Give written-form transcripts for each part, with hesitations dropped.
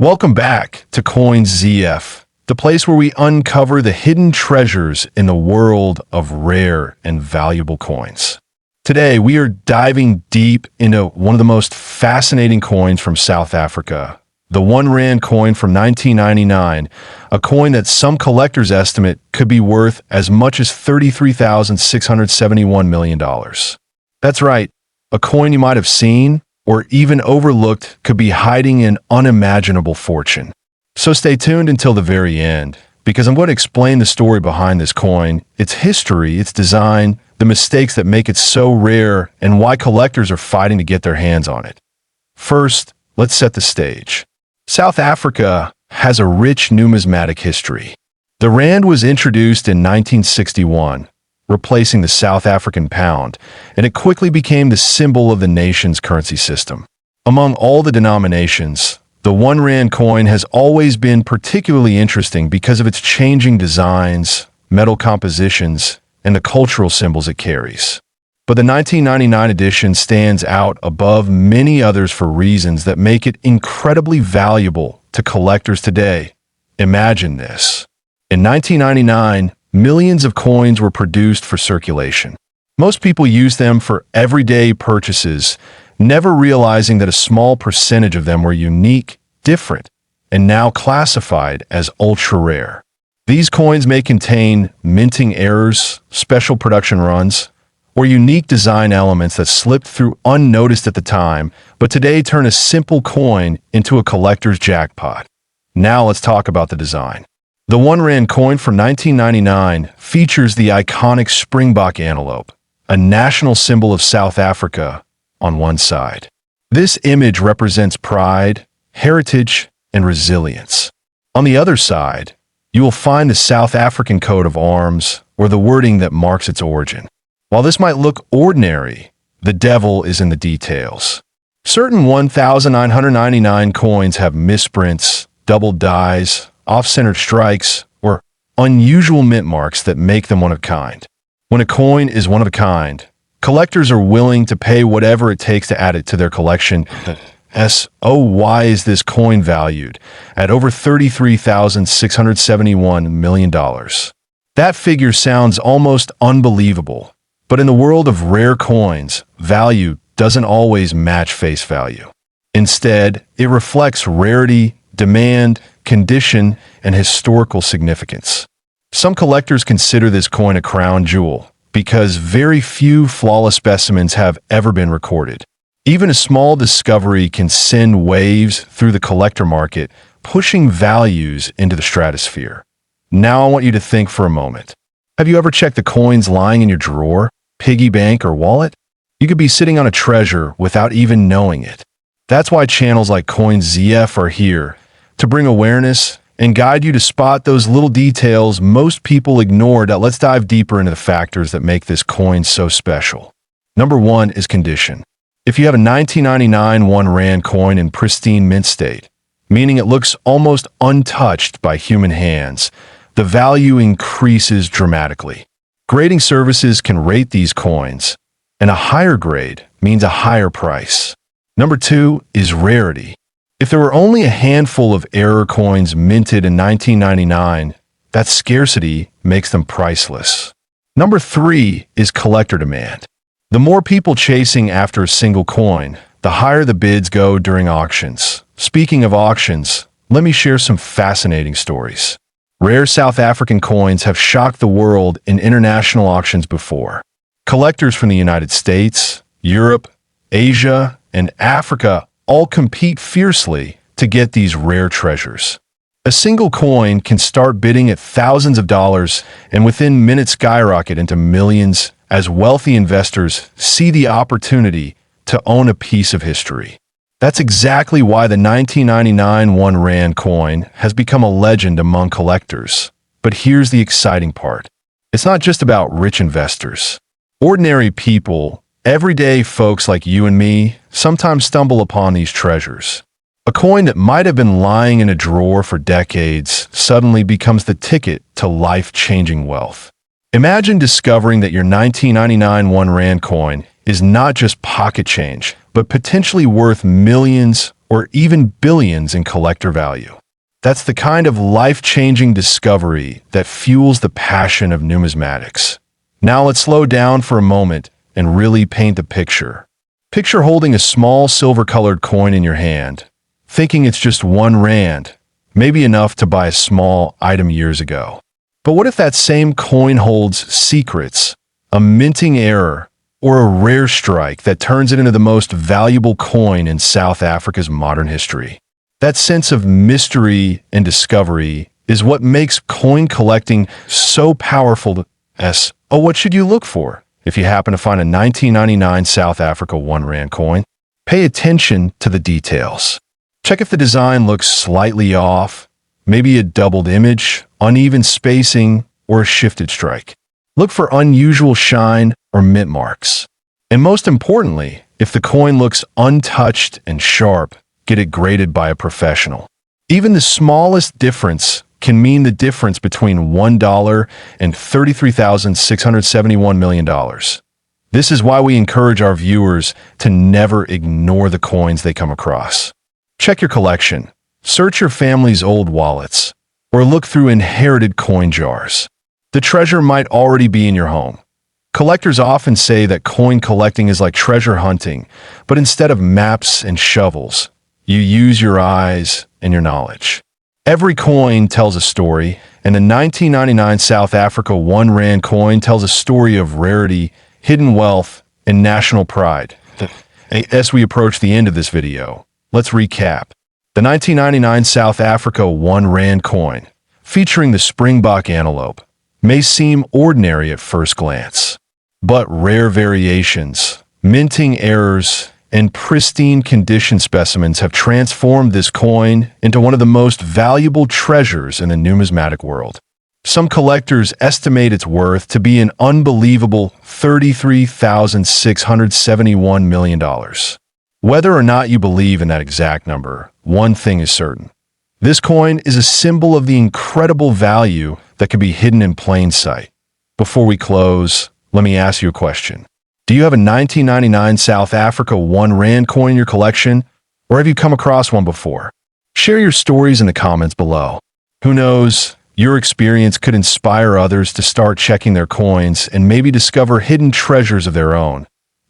Welcome back to Coins ZF, the place where we uncover the hidden treasures in the world of rare and valuable coins. Today, we are diving deep into one of the most fascinating coins from South Africa, the R1 coin from 1999, a coin that some collectors estimate could be worth as much as $33,671 million. That's right, a coin you might have seen or even overlooked could be hiding an unimaginable fortune. So stay tuned until the very end, because I'm going to explain the story behind this coin, its history, its design, the mistakes that make it so rare, and why collectors are fighting to get their hands on it. First, let's set the stage. South Africa has a rich numismatic history. The rand was introduced in 1961, replacing the South African pound, and it quickly became the symbol of the nation's currency system. Among all the denominations, the R1 coin has always been particularly interesting because of its changing designs, metal compositions, and the cultural symbols it carries. But the 1999 edition stands out above many others for reasons that make it incredibly valuable to collectors today. Imagine this. In 1999, millions of coins were produced for circulation. Most people used them for everyday purchases, never realizing that a small percentage of them were unique, different, and now classified as ultra-rare. These coins may contain minting errors, special production runs, or unique design elements that slipped through unnoticed at the time, but today turn a simple coin into a collector's jackpot. Now let's talk about the design. The R1 coin from 1999 features the iconic Springbok antelope, a national symbol of South Africa, on one side. This image represents pride, heritage, and resilience. On the other side, you will find the South African coat of arms, or the wording that marks its origin. While this might look ordinary, the devil is in the details. Certain 1,999 coins have misprints, double dies, off-centered strikes, or unusual mint marks that make them one of a kind. When a coin is one of a kind, collectors are willing to pay whatever it takes to add it to their collection. Why is this coin valued at over $33,671 million? That figure sounds almost unbelievable, but in the world of rare coins, value doesn't always match face value. Instead, it reflects rarity, demand, condition, and historical significance. Some collectors consider this coin a crown jewel because very few flawless specimens have ever been recorded. Even a small discovery can send waves through the collector market, pushing values into the stratosphere. Now I want you to think for a moment. Have you ever checked the coins lying in your drawer, piggy bank, or wallet? You could be sitting on a treasure without even knowing it. That's why channels like Coins ZF are here, to bring awareness and guide you to spot those little details most people ignore. Now let's dive deeper into the factors that make this coin so special. Number one is condition. If you have a 1999 R1 coin in pristine mint state, meaning it looks almost untouched by human hands, the value increases dramatically. Grading services can rate these coins, and a higher grade means a higher price. Number two is rarity. If there were only a handful of error coins minted in 1999, that scarcity makes them priceless. Number three is collector demand. The more people chasing after a single coin, the higher the bids go during auctions. Speaking of auctions, let me share some fascinating stories. Rare South African coins have shocked the world in international auctions before. Collectors from the United States, Europe, Asia, and Africa all compete fiercely to get these rare treasures. A single coin can start bidding at thousands of dollars and within minutes skyrocket into millions as wealthy investors see the opportunity to own a piece of history. That's exactly why the 1999 R1 coin has become a legend among collectors. But here's the exciting part. It's not just about rich investors. Ordinary people, everyday folks like you and me, sometimes stumble upon these treasures. A coin that might have been lying in a drawer for decades suddenly becomes the ticket to life-changing wealth. Imagine discovering that your 1999 R1 coin is not just pocket change, but potentially worth millions or even billions in collector value. That's the kind of life-changing discovery that fuels the passion of numismatics. Now let's slow down for a moment and really paint the picture. Picture holding a small silver-colored coin in your hand, thinking it's just 1 rand, maybe enough to buy a small item years ago. But what if that same coin holds secrets, a minting error, or a rare strike that turns it into the most valuable coin in South Africa's modern history? That sense of mystery and discovery is what makes coin collecting so powerful. What should you look for if you happen to find a 1999 South Africa 1 rand coin? Pay attention to the details. Check if the design looks slightly off, maybe a doubled image, uneven spacing, or a shifted strike. Look for unusual shine or mint marks. And most importantly, if the coin looks untouched and sharp, get it graded by a professional. Even the smallest difference can mean the difference between $1 and $33,671 million. This is why we encourage our viewers to never ignore the coins they come across. Check your collection, search your family's old wallets, or look through inherited coin jars. The treasure might already be in your home. Collectors often say that coin collecting is like treasure hunting, but instead of maps and shovels, you use your eyes and your knowledge. Every coin tells a story, and the 1999 South Africa 1 rand coin tells a story of rarity, hidden wealth, and national pride. As we approach the end of this video, let's recap. The 1999 South Africa 1 rand coin, featuring the Springbok antelope, may seem ordinary at first glance, but rare variations, minting errors, and pristine condition specimens have transformed this coin into one of the most valuable treasures in the numismatic world. Some collectors estimate its worth to be an unbelievable $33,671 million. Whether or not you believe in that exact number, one thing is certain. This coin is a symbol of the incredible value that can be hidden in plain sight. Before we close, let me ask you a question. Do you have a 1999 South Africa 1 rand coin in your collection, or have you come across one before? Share your stories in the comments below. Who knows, your experience could inspire others to start checking their coins and maybe discover hidden treasures of their own.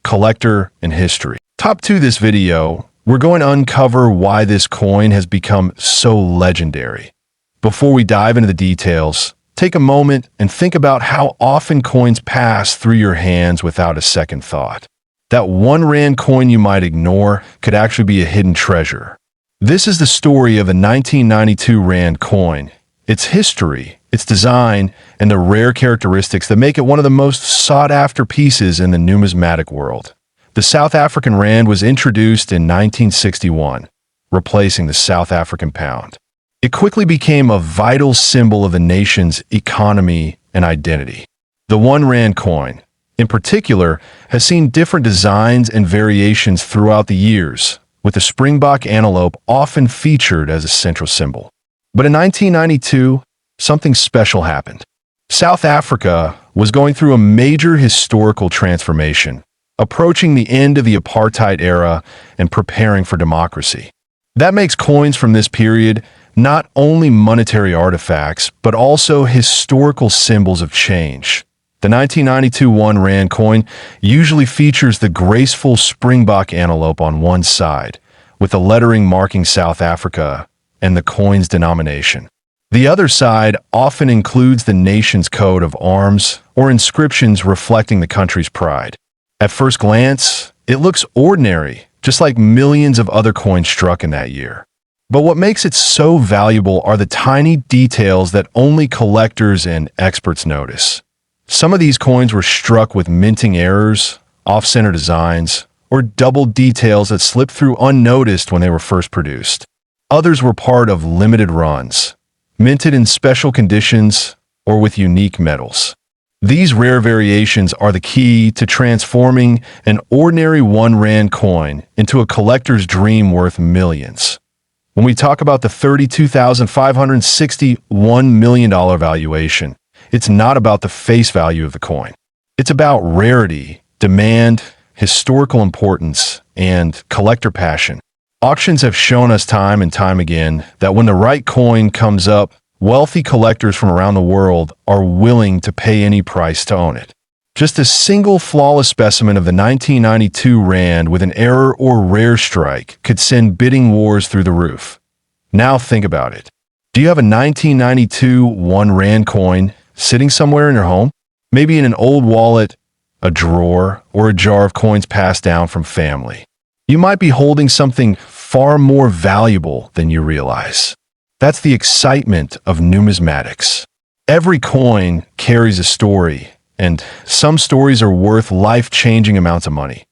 Collector and history. Top 2 this video, we're going to uncover why this coin has become so legendary. Before we dive into the details, take a moment and think about how often coins pass through your hands without a second thought. That 1 rand coin you might ignore could actually be a hidden treasure. This is the story of the 1992 rand coin, its history, its design, and the rare characteristics that make it one of the most sought-after pieces in the numismatic world. The South African rand was introduced in 1961, replacing the South African pound. It quickly became a vital symbol of the nation's economy and identity. The 1 rand coin, in particular, has seen different designs and variations throughout the years, with the Springbok antelope often featured as a central symbol. But in 1992, something special happened. South Africa was going through a major historical transformation, approaching the end of the apartheid era and preparing for democracy. That makes coins from this period not only monetary artifacts, but also historical symbols of change. The 1992 1 rand coin usually features the graceful Springbok antelope on one side, with the lettering marking South Africa and the coin's denomination. The other side often includes the nation's coat of arms or inscriptions reflecting the country's pride. At first glance, it looks ordinary, just like millions of other coins struck in that year. But what makes it so valuable are the tiny details that only collectors and experts notice. Some of these coins were struck with minting errors, off-center designs, or double details that slipped through unnoticed when they were first produced. Others were part of limited runs, minted in special conditions, or with unique metals. These rare variations are the key to transforming an ordinary 1 rand coin into a collector's dream worth millions. When we talk about the $32,561 million valuation, it's not about the face value of the coin. It's about rarity, demand, historical importance, and collector passion. Auctions have shown us time and time again that when the right coin comes up, wealthy collectors from around the world are willing to pay any price to own it. Just a single flawless specimen of the 1992 rand with an error or rare strike could send bidding wars through the roof. Now think about it. Do you have a 1992 1 rand coin sitting somewhere in your home? Maybe in an old wallet, a drawer, or a jar of coins passed down from family. You might be holding something far more valuable than you realize. That's the excitement of numismatics. Every coin carries a story, and some stories are worth life-changing amounts of money.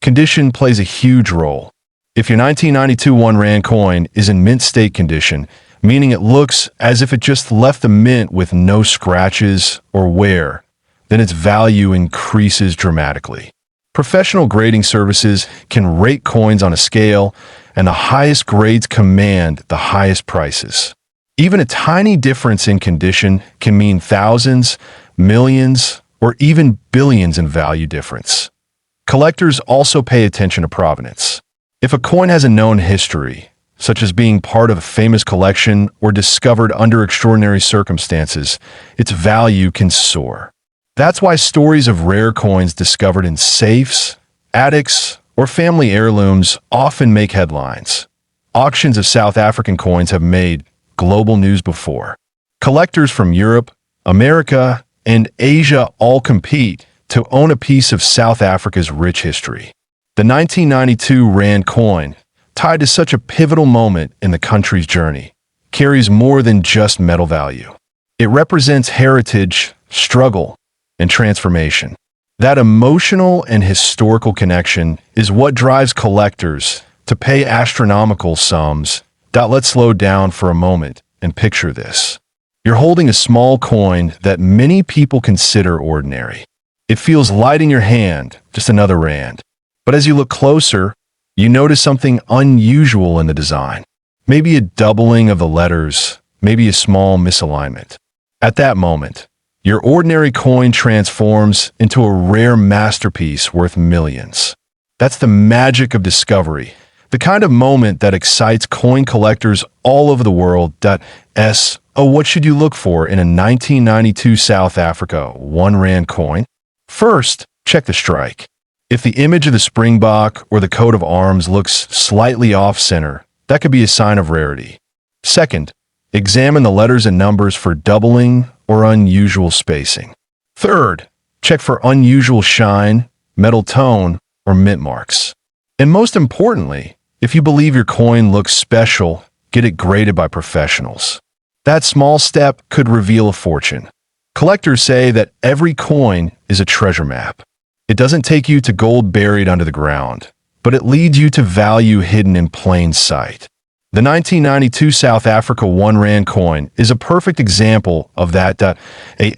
Condition plays a huge role. If your 1992 1 rand coin is in mint state condition, meaning it looks as if it just left the mint with no scratches or wear, then its value increases dramatically. Professional grading services can rate coins on a scale, and the highest grades command the highest prices. Even a tiny difference in condition can mean thousands, millions, or even billions in value difference. Collectors also pay attention to provenance. If a coin has a known history, such as being part of a famous collection or discovered under extraordinary circumstances, its value can soar. That's why stories of rare coins discovered in safes, attics, or family heirlooms often make headlines. Auctions of South African coins have made global news before. Collectors from Europe, America, and Asia all compete to own a piece of South Africa's rich history. The 1992 rand coin, tied to such a pivotal moment in the country's journey, carries more than just metal value. It represents heritage, struggle, and transformation. That emotional and historical connection is what drives collectors to pay astronomical sums. Let's slow down for a moment and picture this. You're holding a small coin that many people consider ordinary. It feels light in your hand, just another rand. But as you look closer, you notice something unusual in the design. Maybe a doubling of the letters, maybe a small misalignment. At that moment, your ordinary coin transforms into a rare masterpiece worth millions. That's the magic of discovery, the kind of moment that excites coin collectors all over the world. What should you look for in a 1992 South Africa 1 rand coin? First, check the strike. If the image of the Springbok or the coat of arms looks slightly off-center, that could be a sign of rarity. Second, examine the letters and numbers for doubling or unusual spacing. Third, check for unusual shine, metal tone, or mint marks. And most importantly, if you believe your coin looks special, get it graded by professionals. That small step could reveal a fortune. Collectors say that every coin is a treasure map. It doesn't take you to gold buried under the ground, but it leads you to value hidden in plain sight. The 1992 South Africa 1 rand coin is a perfect example of that.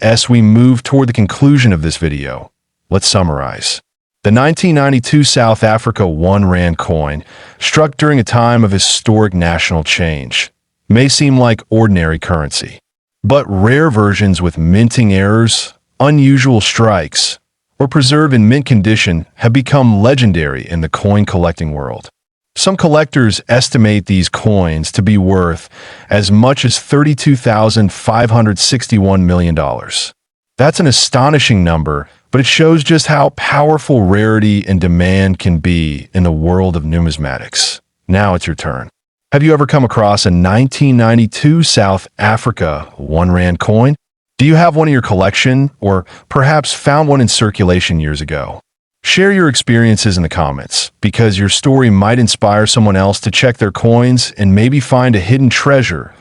As we move toward the conclusion of this video, let's summarize. The 1992 South Africa 1 rand coin, struck during a time of historic national change, may seem like ordinary currency. But rare versions with minting errors, unusual strikes, or preserved in mint condition have become legendary in the coin collecting world. Some collectors estimate these coins to be worth as much as $32,561 million. That's an astonishing number, but it shows just how powerful rarity and demand can be in the world of numismatics. Now it's your turn. Have you ever come across a 1992 South Africa 1 rand coin? Do you have one in your collection, or perhaps found one in circulation years ago? Share your experiences in the comments, because your story might inspire someone else to check their coins and maybe find a hidden treasure.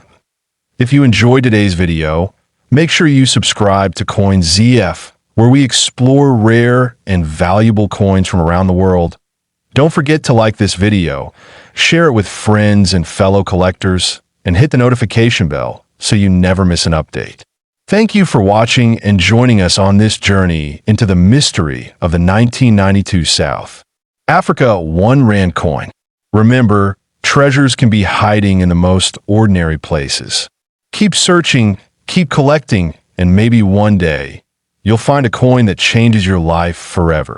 If you enjoyed today's video, make sure you subscribe to CoinZF, where we explore rare and valuable coins from around the world. Don't forget to like this video, share it with friends and fellow collectors, and hit the notification bell so you never miss an update. Thank you for watching and joining us on this journey into the mystery of the 1992 South Africa 1 rand coin. Remember, treasures can be hiding in the most ordinary places. Keep searching, keep collecting, and maybe one day, you'll find a coin that changes your life forever.